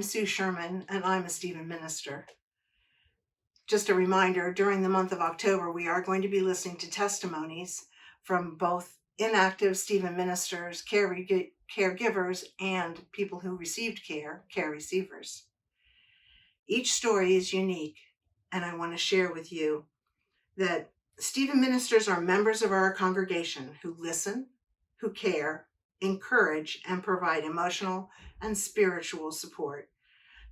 Sue Sherman, and I'm a Stephen minister. Just a reminder, during the month of October, we are going to be listening to testimonies from both inactive Stephen ministers, caregivers, and people who received care receivers. Each story is unique, and I want to share with you that Stephen ministers are members of our congregation who listen, who care, encourage, and provide emotional and spiritual support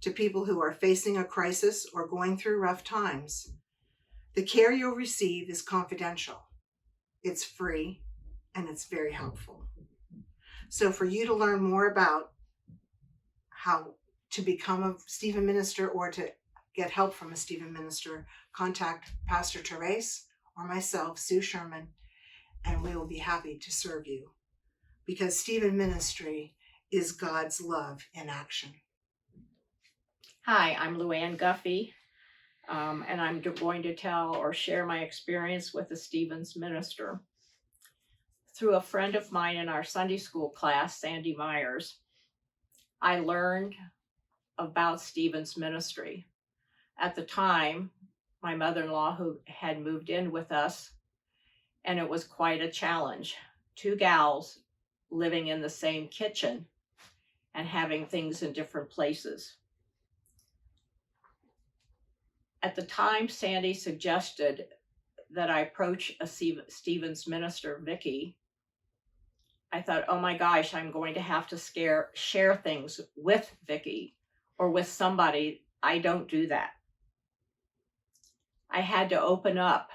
to people who are facing a crisis or going through rough times. The care you'll receive is confidential, it's free, and it's very helpful. So for you to learn more about how to become a Stephen minister or to get help from a Stephen minister, contact Pastor Therese or myself, Sue Sherman, and we will be happy to serve you, because Stephen ministry is God's love in action. Hi, I'm Luanne Guffey, and I'm going to tell or share my experience with a Stevens minister. Through a friend of mine in our Sunday school class, Sandy Myers, I learned about Stevens ministry. At the time, my mother-in-law, who had moved in with us, and it was quite a challenge. 2 gals living in the same kitchen and having things in different places. At the time, Sandy suggested that I approach a Stevens minister, Vicki. I thought, oh my gosh, I'm going to have to share things with Vicki or with somebody. I don't do that. I had to open up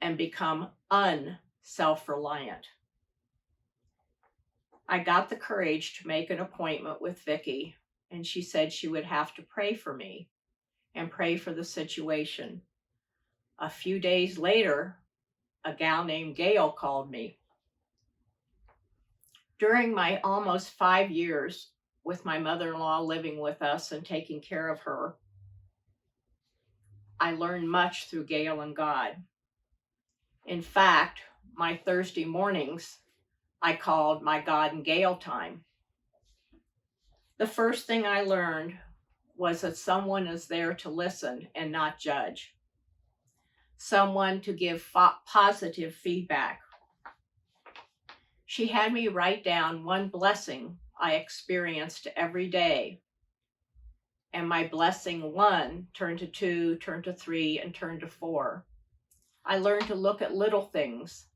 and become unself-reliant. I got the courage to make an appointment with Vicki, and she said she would have to pray for me and pray for the situation. A few days later, a gal named Gail called me. During my almost 5 years with my mother-in-law living with us and taking care of her, I learned much through Gail and God. In fact, my Thursday mornings, I called my God and Gail time. The first thing I learned was that someone is there to listen and not judge. Someone to give positive feedback. She had me write down one blessing I experienced every day. And my blessing 1 turned to 2, turned to 3, and turned to 4. I learned to look at little things,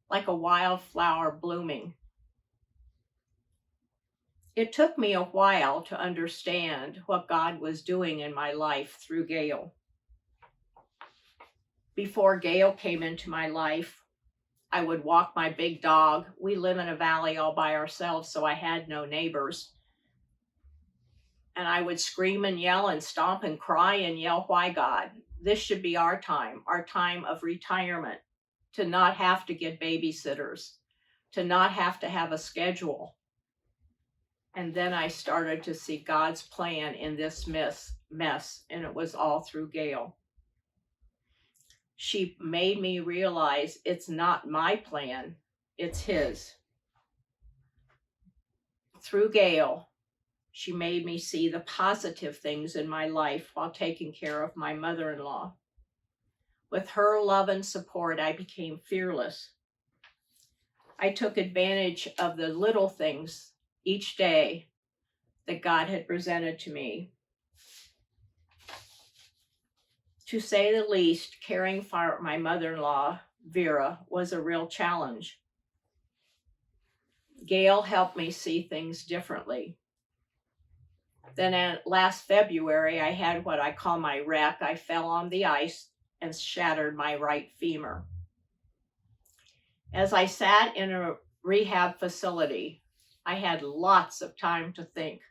like a wildflower blooming. It took me a while to understand what God was doing in my life through Gail. Before Gail came into my life, I would walk my big dog. We live in a valley all by ourselves, so I had no neighbors. And I would scream and yell and stomp and cry and yell, why God? This should be our time of retirement, to not have to get babysitters, to not have to have a schedule. And then I started to see God's plan in this mess, and it was all through Gail. She made me realize it's not my plan, it's His. Through Gail, she made me see the positive things in my life while taking care of my mother-in-law. With her love and support, I became fearless. I took advantage of the little things each day that God had presented to me. To say the least, caring for my mother-in-law, Vera, was a real challenge. Gail helped me see things differently. Then last February, I had what I call my wreck. I fell on the ice and shattered my right femur. As I sat in a rehab facility, I had lots of time to think.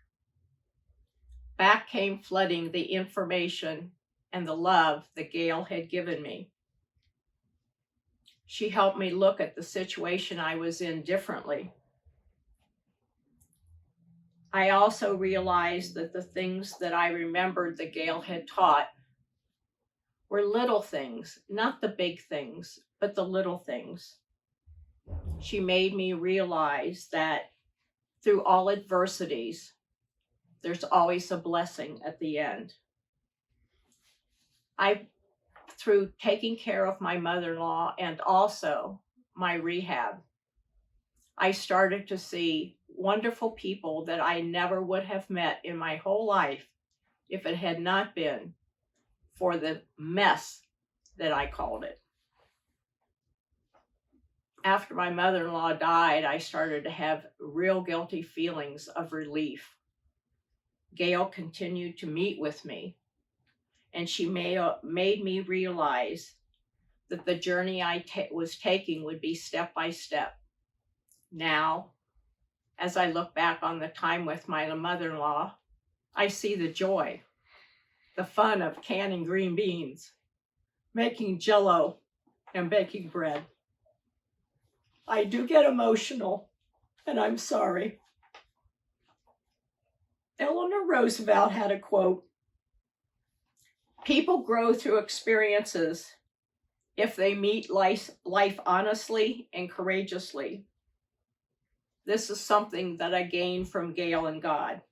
Back came flooding the information and the love that Gail had given me. She helped me look at the situation I was in differently. I also realized that the things that I remembered that Gail had taught were little things, not the big things, but the little things. She made me realize that through all adversities, there's always a blessing at the end. Through taking care of my mother-in-law and also my rehab, I started to see wonderful people that I never would have met in my whole life if it had not been for the mess that I called it. After my mother-in-law died, I started to have real guilty feelings of relief. Gail continued to meet with me, and she made me realize that the journey I was taking would be step by step. Now, as I look back on the time with my mother-in-law, I see the joy, the fun of canning green beans, making Jell-O, and baking bread. I do get emotional, and I'm sorry. Eleanor Roosevelt had a quote, "People grow through experiences if they meet life honestly and courageously." This is something that I gained from Gail and God.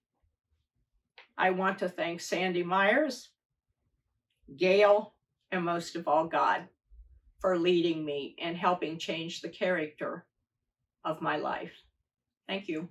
I want to thank Sandy Myers, Gail, and most of all God for leading me and helping change the character of my life. Thank you.